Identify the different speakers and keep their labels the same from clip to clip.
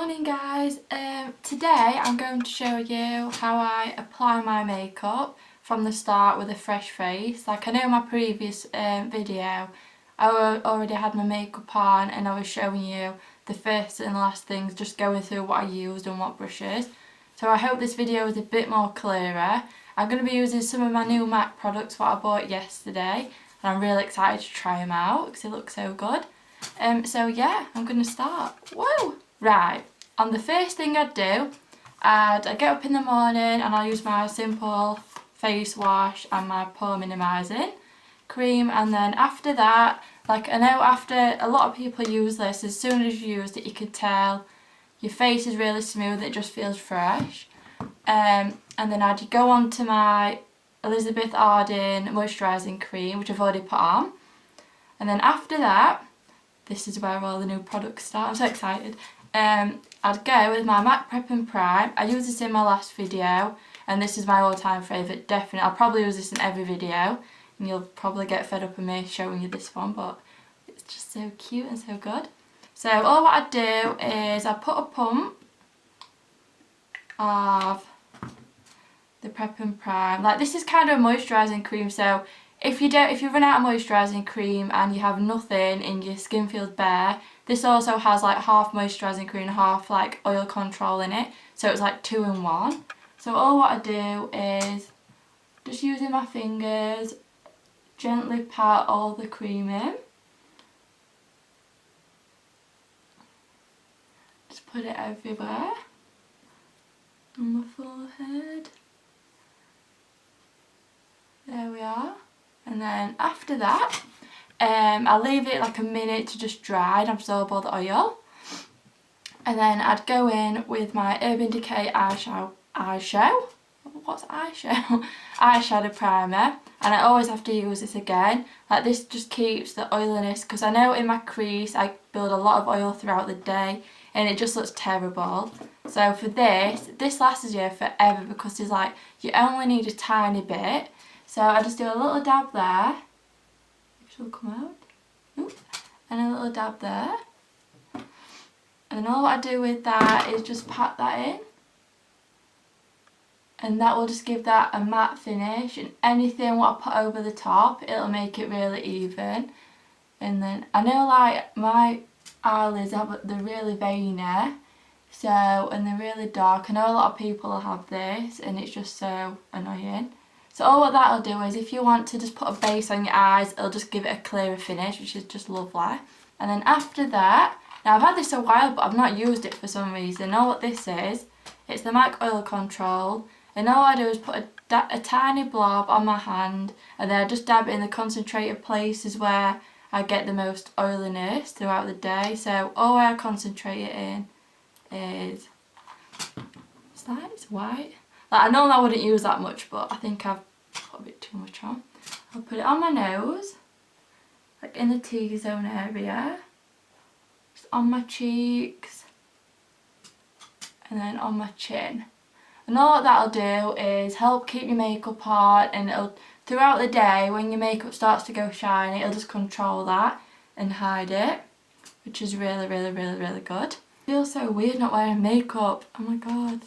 Speaker 1: Morning guys, today I'm going to show you how I apply my makeup from the start with a fresh face. Like I know in my previous video I already had my makeup on and I was showing you the first and last things, just going through what I used and what brushes. So I hope this video is a bit more clearer. I'm going to be using some of my new MAC products what I bought yesterday and I'm really excited to try them out because they look so good. So yeah, I'm going to start. Whoa! Right, and the first thing I'd do, I get up in the morning and I'll use my simple face wash and my pore minimising cream, and then after that, like I know after a lot of people use this, as soon as you use it you can tell your face is really smooth, it just feels fresh. And then I'd go on to my Elizabeth Arden moisturising cream, which I've already put on, and then after that, this is where all the new products start, I'm so excited. I'd go with my MAC Prep and Prime. I used this in my last video and this is my all-time favourite, definitely. I'll probably use this in every video and you'll probably get fed up of me showing you this one, but it's just so cute and so good. So all what I'd do is I put a pump of the Prep and Prime. Like this is kind of a moisturising cream, so if you run out of moisturising cream and you have nothing and your skin feels bare, this also has like half moisturising cream and half like oil control in it, so it's like 2 in 1. So all what I do is just using my fingers gently pat all the cream in. Just put it everywhere on my forehead. There we are. And then after that, I'll leave it like a minute to just dry and absorb all the oil. And then I'd go in with my Urban Decay eyeshadow primer. And I always have to use this again. Like this just keeps the oiliness, because I know in my crease I build a lot of oil throughout the day and it just looks terrible. So for this lasts you forever because it's like you only need a tiny bit. So I just do a little dab there, which will come out, and a little dab there. And all I do with that is just pat that in. And that will just give that a matte finish, and anything what I put over the top, it'll make it really even. And then, I know like my eyelids, they're really veiny, so, and they're really dark. I know a lot of people will have this and it's just so annoying. So all what that'll do is if you want to just put a base on your eyes, it'll just give it a clearer finish, which is just lovely. And then after that, now I've had this a while but I've not used it for some reason. All what this is, it's the MAC Oil Control, and all I do is put a tiny blob on my hand and then I just dab it in the concentrated places where I get the most oiliness throughout the day. So all I concentrate it in is that, it's white. Like I know I wouldn't use that much, but I think I've put a bit too much on. I'll put it on my nose, like in the T-zone area, just on my cheeks, and then on my chin. And all that'll do is help keep your makeup on, and it'll, throughout the day when your makeup starts to go shiny, it'll just control that and hide it, which is really, really, really, really good. It feels so weird not wearing makeup, oh my god.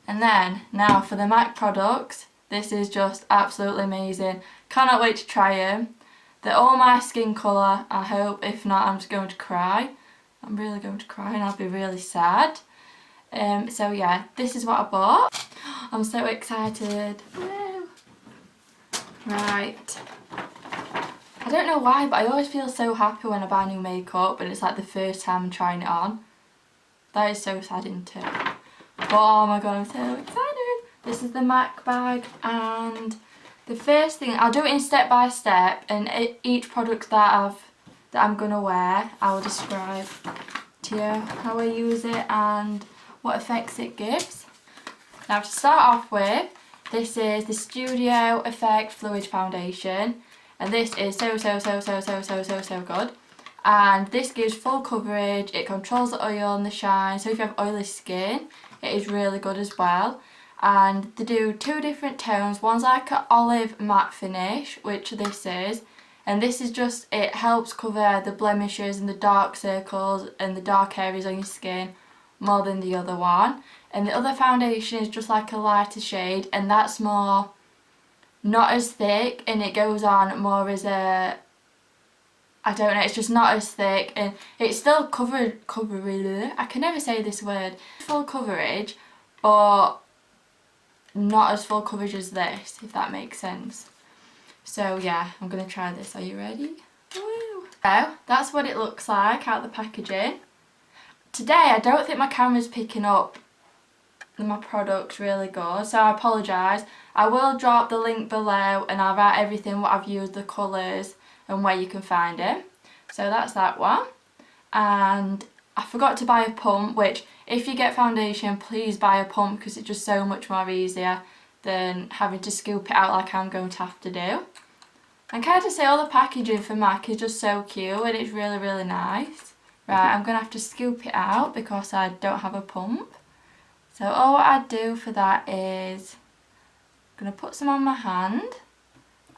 Speaker 1: And then, now for the MAC products, this is just absolutely amazing. Cannot wait to try them. They're all my skin colour, I hope. If not, I'm just going to cry. I'm really going to cry and I'll be really sad. So yeah, this is what I bought. I'm so excited. Woo. Right. I don't know why, but I always feel so happy when I buy new makeup and it's like the first time I'm trying it on. That is so sad, isn't it? Oh my god, I'm so excited! This is the MAC bag, and the first thing, I'll do it in step by step, and each product that I'm gonna wear, I will describe to you how I use it and what effects it gives. Now to start off with, this is the Studio Effect Fluid Foundation, and this is so good. And this gives full coverage, it controls the oil and the shine, so if you have oily skin, it is really good as well. And they do 2 different tones. One's like an olive matte finish, which this is, and this is just, it helps cover the blemishes and the dark circles and the dark areas on your skin more than the other one. And the other foundation is just like a lighter shade, and that's more, not as thick, and it goes on more as a, I don't know, it's just not as thick, and it's still coverage, I can never say this word, full coverage, but not as full coverage as this, if that makes sense. So yeah, I'm going to try this. Are you ready? Woo. So that's what it looks like out the packaging. Today I don't think my camera's picking up my products really good, so I apologise. I will drop the link below and I'll write everything what I've used, the colours and where you can find it. So that's that one. And I forgot to buy a pump, which if you get foundation, please buy a pump because it's just so much more easier than having to scoop it out like I'm going to have to do. And can I just say, all the packaging for MAC is just so cute and it's really, really nice. Right, I'm going to have to scoop it out because I don't have a pump. So all what I do for that is I'm going to put some on my hand,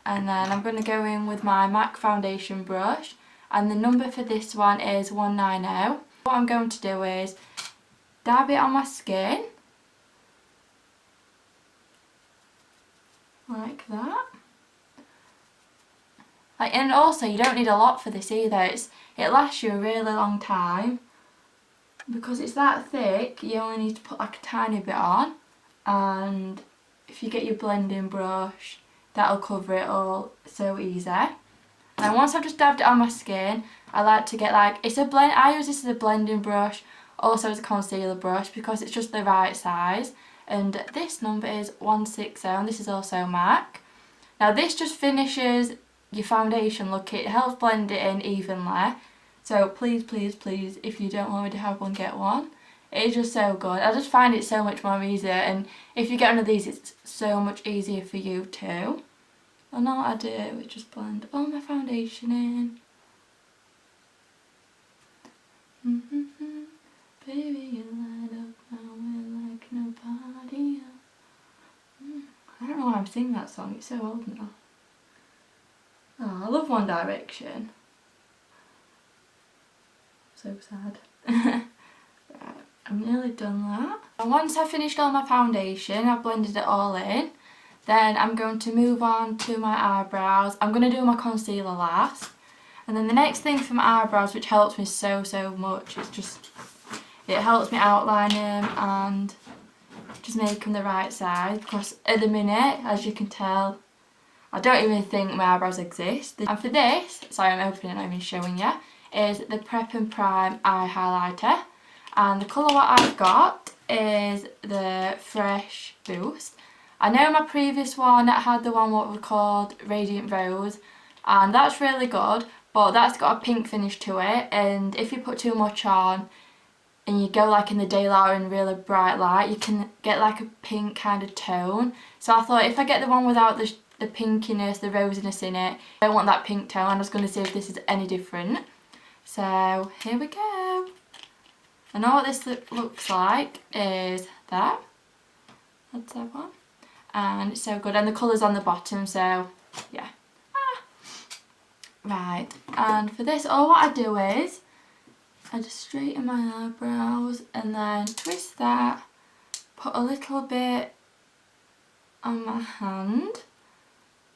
Speaker 1: and then I'm going to go in with my MAC foundation brush, and the number for this one is 190. What I'm going to do is dab it on my skin like that. And also you don't need a lot for this either. It lasts you a really long time. Because it's that thick, you only need to put like a tiny bit on, and if you get your blending brush, that'll cover it all so easy. And once I've just dabbed it on my skin, I like to get like, it's a blend, I use this as a blending brush, also as a concealer brush, because it's just the right size. And this number is 160, and this is also MAC. Now this just finishes your foundation look, it helps blend it in evenly. So please, please, please, if you don't want me to have one, get one. It is just so good. I just find it so much more easier, and if you get one of these, it's so much easier for you too. And now what I do is just blend all my foundation in. Baby, you light up my way like nobody else. I don't know why I'm singing that song, it's so old now. Oh, I love One Direction. So sad. Right, I'm nearly done that. And once I've finished all my foundation, I've blended it all in, then I'm going to move on to my eyebrows. I'm going to do my concealer last. And then the next thing for my eyebrows, which helps me so much, is just, it helps me outline them and just make them the right size, because at the minute, as you can tell, I don't even think my eyebrows exist. And for this, sorry I'm opening it, not even showing you, is the Prep and Prime eye highlighter, and the colour what I've got is the Fresh Boost. I know my previous one had the one what we called Radiant Rose, and that's really good, but that's got a pink finish to it, and if you put too much on and you go like in the daylight or in really bright light, you can get like a pink kind of tone. So I thought if I get the one without the pinkiness, the rosiness in it, I don't want that pink tone. I was going to see if this is any different. So here we go. And all what this looks like is that. That's that one. And it's so good. And the colour's on the bottom, so yeah. Right, and for this, all what I do is I just straighten my eyebrows and then twist that, put a little bit on my hand,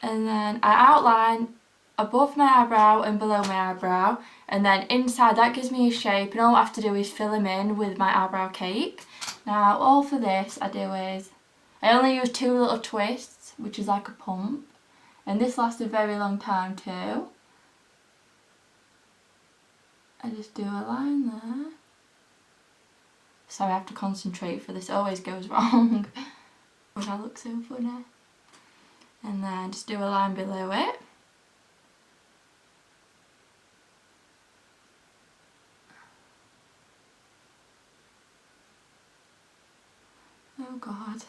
Speaker 1: and then I outline above my eyebrow and below my eyebrow, and then inside that gives me a shape, and all I have to do is fill them in with my eyebrow cake. Now all for this I do is, I only use 2 little twists, which is like a pump, and this lasts a very long time too. I just do a line there. Sorry, I have to concentrate for this, it always goes wrong. But I look so funny. And then just do a line below it. Oh God.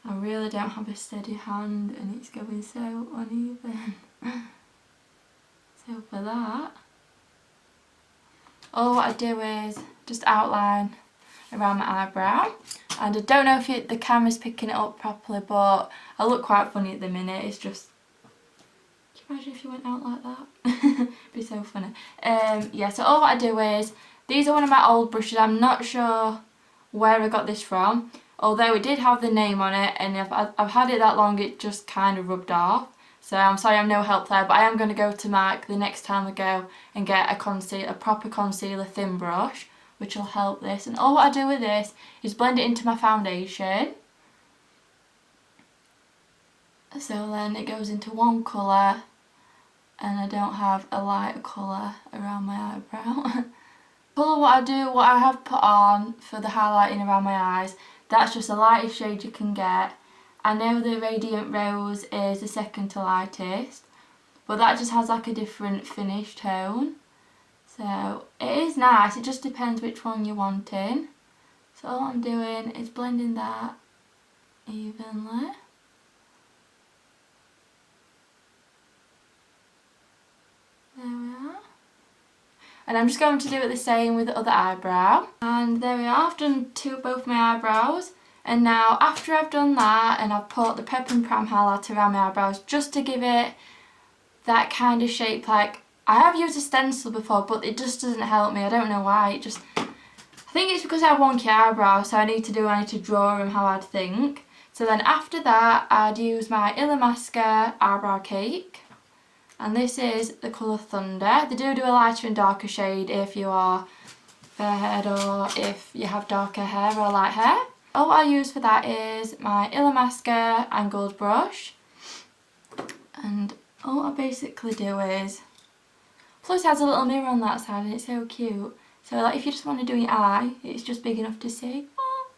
Speaker 1: I really don't have a steady hand and it's going so uneven. So for that, all what I do is just outline around my eyebrow, and I don't know if the camera's picking it up properly, but I look quite funny at the minute. It's just, can you imagine if you went out like that? It'd be so funny. Yeah, so all what I do is These are one of my old brushes. I'm not sure where I got this from, although it did have the name on it, and if I've had it that long it just kind of rubbed off. So I'm sorry I'm no help there, but I am going to go to MAC the next time I go and get a proper concealer thin brush, which will help this. And all what I do with this is blend it into my foundation. So then it goes into one colour, and I don't have a lighter colour around my eyebrow. Colour what I have put on for the highlighting around my eyes, that's just the lightest shade you can get. I know the Radiant Rose is the second to lightest, but that just has like a different finish tone. So it is nice, it just depends which one you're wanting. So all I'm doing is blending that evenly. There we are. And I'm just going to do it the same with the other eyebrow. And there we are, I've done both my eyebrows. And now after I've done that, and I've put the Pep and Pram highlighter around my eyebrows just to give it that kind of shape. Like, I have used a stencil before, but it just doesn't help me. I don't know why. I think it's because I have wonky eyebrows, so I need to draw them how I'd think. So then after that, I'd use my Illamasqua eyebrow cake. And this is the colour Thunder. They do a lighter and darker shade if you are fair-haired or if you have darker hair or light hair. All I use for that is my Illamasqua angled brush. And all I basically do is, plus it has a little mirror on that side and it's so cute. So like if you just want to do your eye, it's just big enough to see. Oh,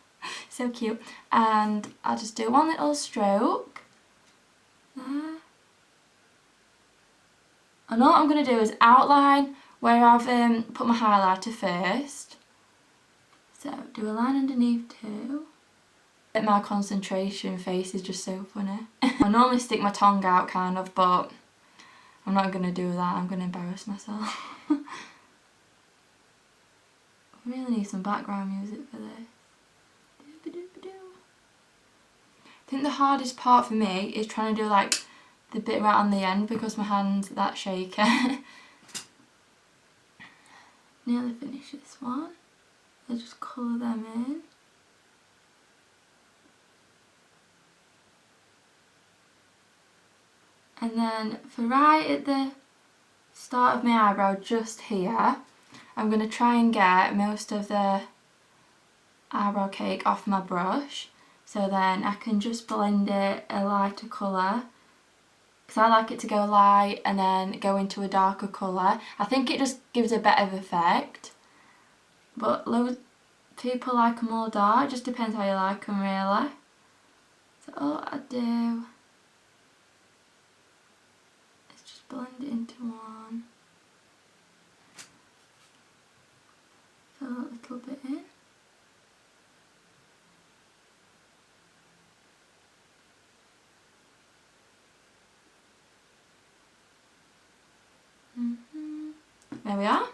Speaker 1: so cute. And I'll just do one little stroke. There. And all I'm going to do is outline where I've put my highlighter first. So do a line underneath too. My concentration face is just so funny. I normally stick my tongue out kind of, but I'm not going to do that. I'm going to embarrass myself. I really need some background music for this. I think the hardest part for me is trying to do like the bit right on the end because my hand's that shaky. Nearly finished this one. I just colour them in. And then for right at the start of my eyebrow, just here, I'm going to try and get most of the eyebrow cake off my brush. So then I can just blend it a lighter colour. Because I like it to go light and then go into a darker colour. I think it just gives a better effect. But loads people like them all dark, just depends how you like them really. So all I do is just blend it into one. Fill a little bit in. There we are.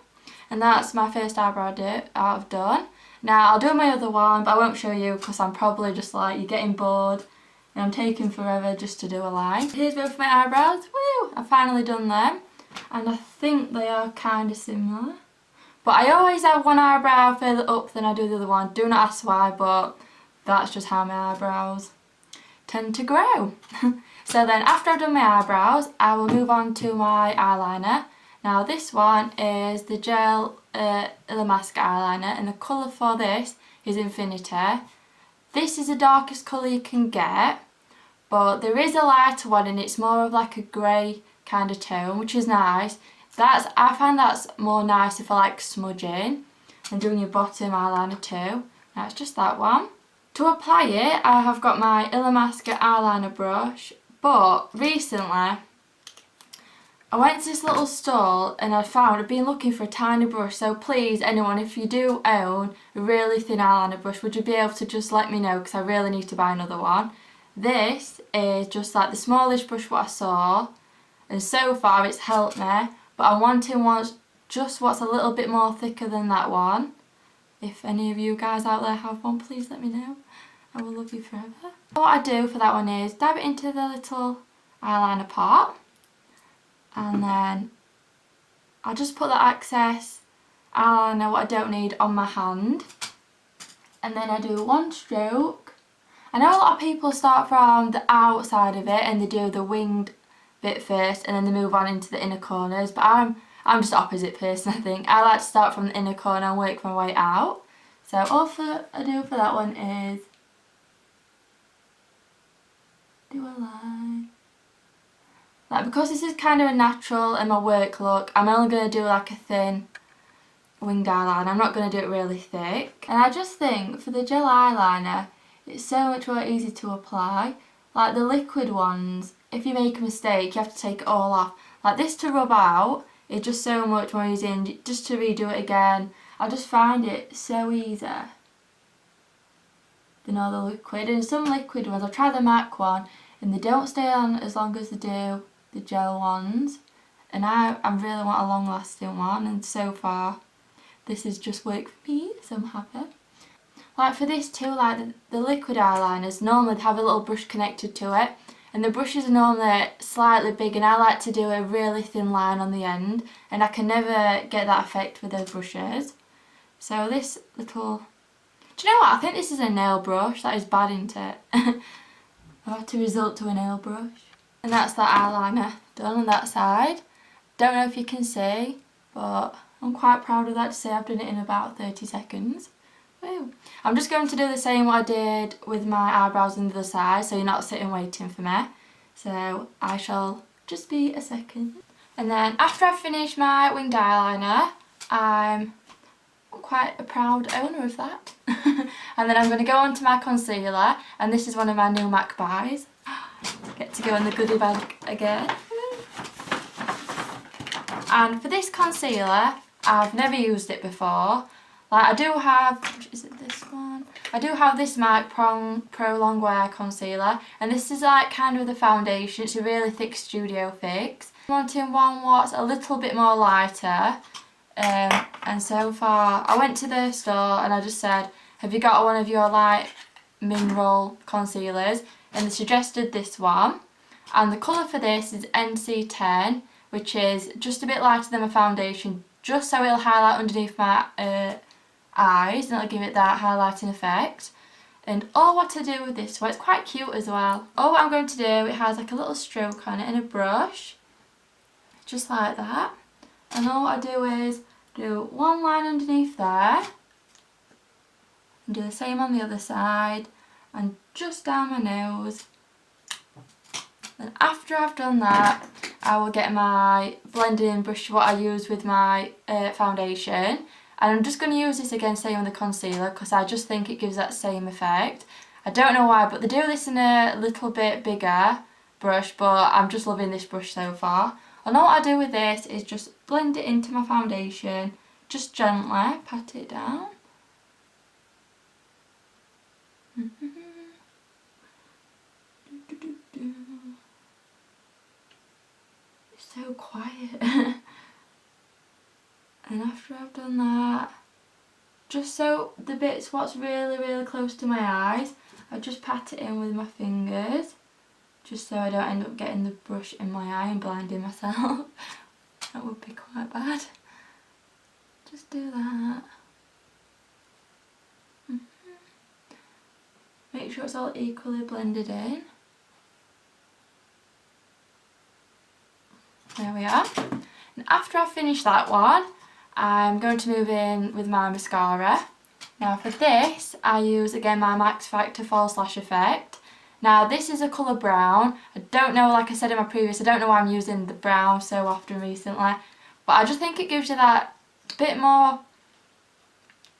Speaker 1: And that's my first eyebrow I've done. Now I'll do my other one, but I won't show you because I'm probably just like, you're getting bored and I'm taking forever just to do a line. Here's both my eyebrows. Woo! I've finally done them. And I think they are kind of similar. But I always have one eyebrow further up than I do the other one. Do not ask why, but that's just how my eyebrows tend to grow. So then after I've done my eyebrows, I will move on to my eyeliner. Now this one is the gel Illamasqua eyeliner, and the colour for this is Infinity. This is the darkest colour you can get, but there is a lighter one and it's more of like a grey kind of tone, which is nice. I find that's more nicer for like smudging and doing your bottom eyeliner too. Now it's just that one. To apply it, I have got my Illamasqua eyeliner brush, but recently I went to this little stall and I've been looking for a tiny brush, so please anyone, if you do own a really thin eyeliner brush, would you be able to just let me know because I really need to buy another one. This is just like the smallest brush what I saw, and so far it's helped me, but I'm wanting one just what's a little bit more thicker than that one. If any of you guys out there have one, please let me know. I will love you forever. What I do for that one is dab it into the little eyeliner part. And then I'll just put the excess eyeliner, what I don't need, on my hand. And then I do one stroke. I know a lot of people start from the outside of it and they do the winged bit first and then they move on into the inner corners, but I'm just the opposite person, I think. I like to start from the inner corner and work my way out. So all I do for that one is do a line. Like, because this is kind of a natural in my work look, I'm only going to do like a thin winged eyeliner. I'm not going to do it really thick. And I just think for the gel eyeliner, it's so much more easy to apply. Like the liquid ones, if you make a mistake, you have to take it all off. Like this to rub out is just so much more easy, and just to redo it again, I just find it so easy than all the liquid. And some liquid ones, I've tried the MAC one, and they don't stay on as long as they do the gel ones. And I really want a long lasting one, and so far this has just worked for me, so I'm happy. Like for this too, like the liquid eyeliners, normally they have a little brush connected to it, and the brushes are normally slightly big, and I like to do a really thin line on the end, and I can never get that effect with those brushes. So this little, do you know what, I think this is a nail brush. That is bad, isn't it? I have to resort to a nail brush. And that's that eyeliner done on that side. Don't know if you can see, but I'm quite proud of that, to say I've done it in about 30 seconds. Woo. I'm just going to do the same what I did with my eyebrows on the other side, so you're not sitting waiting for me. So I shall just be a second. And then after I've finished my winged eyeliner, I'm quite a proud owner of that. And then I'm going to go on to my concealer, and this is one of my new MAC buys. Get to go in the goodie bag again. And for this concealer, I've never used it before. Like I do have, is it this one? I do have this MAC Pro Long Wear Concealer, and this is like kind of the foundation. It's a really thick Studio Fix. I'm wanting one what's a little bit more lighter, and so far I went to the store and I just said, have you got one of your light mineral concealers? And they suggested this one, and the colour for this is NC10, which is just a bit lighter than my foundation, just so it'll highlight underneath my eyes, and it'll give it that highlighting effect. And all what to do with this one, it's quite cute as well. All what I'm going to do, it has like a little stroke on it and a brush, just like that. And all what I do is do one line underneath there, and do the same on the other side, and just down my nose. Then after I've done that, I will get my blending brush, what I use with my foundation, and I'm just going to use this again, same with the concealer, because I just think it gives that same effect. I don't know why, but they do this in a little bit bigger brush, but I'm just loving this brush so far. And all I do with this is just blend it into my foundation, just gently pat it down. It's so quiet. And after I've done that, just so the bits what's really close to my eyes, I just pat it in with my fingers, just so I don't end up getting the brush in my eye and blinding myself. That would be quite bad. Just do that. Make sure it's all equally blended in. There we are. And after I finish that one, I'm going to move in with my mascara. Now for this, I use again my Max Factor False Lash Effect. Now this is a colour brown. I don't know, like I said in my previous, I don't know why I'm using the brown so often recently, but I just think it gives you that bit more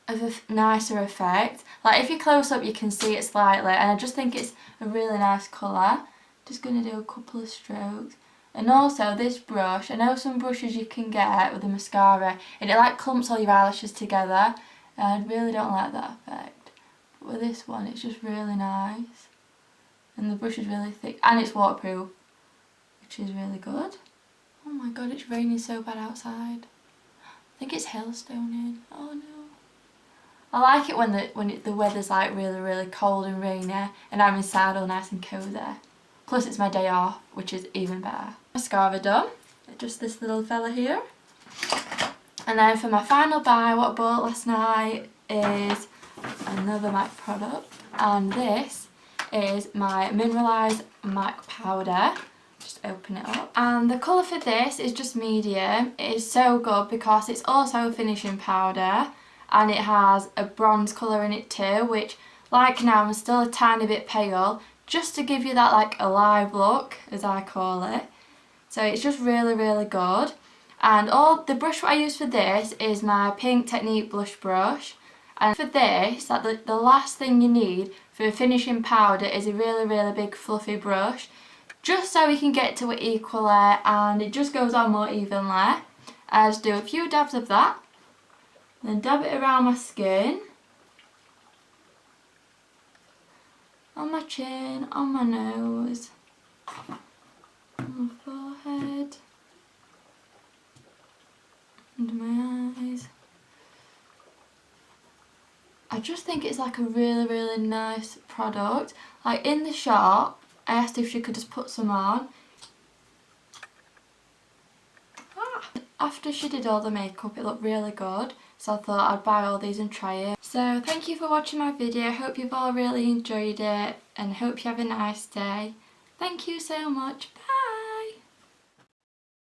Speaker 1: of a nicer effect. Like if you close up you can see it slightly, and I just think it's a really nice colour. Just going to do a couple of strokes. And also this brush, I know some brushes you can get with the mascara and it like clumps all your eyelashes together, and I really don't like that effect. But with this one it's just really nice, and the brush is really thick and it's waterproof, which is really good. Oh my god, it's raining so bad outside. I think it's hailstoning. Oh no. I like it when the weather's like really cold and rainy and I'm inside all nice and cosy. Plus it's my day off, which is even better. Mascara done. Just this little fella here. And then for my final buy, what I bought last night is another MAC product, and this is my mineralize MAC powder. Just open it up, and the colour for this is just medium. It is so good because it's also a finishing powder and it has a bronze colour in it too, which like now I'm still a tiny bit pale, just to give you that like alive look, as I call it. So it's just really, really good. And the brush what I use for this is my Pink Technique blush brush. And for this, like the last thing you need for a finishing powder is a really, really big fluffy brush, just so we can get to it equally and it just goes on more evenly. I just do a few dabs of that, then dab it around my skin, on my chin, on my nose, on my forehead, under my eyes. I just think it's like a really, really nice product. Like in the shop, I asked if she could just put some on. After she did all the makeup, it looked really good, so I thought I'd buy all these and try it. So thank you for watching my video. I hope you've all really enjoyed it and hope you have a nice day. Thank you so much. Bye!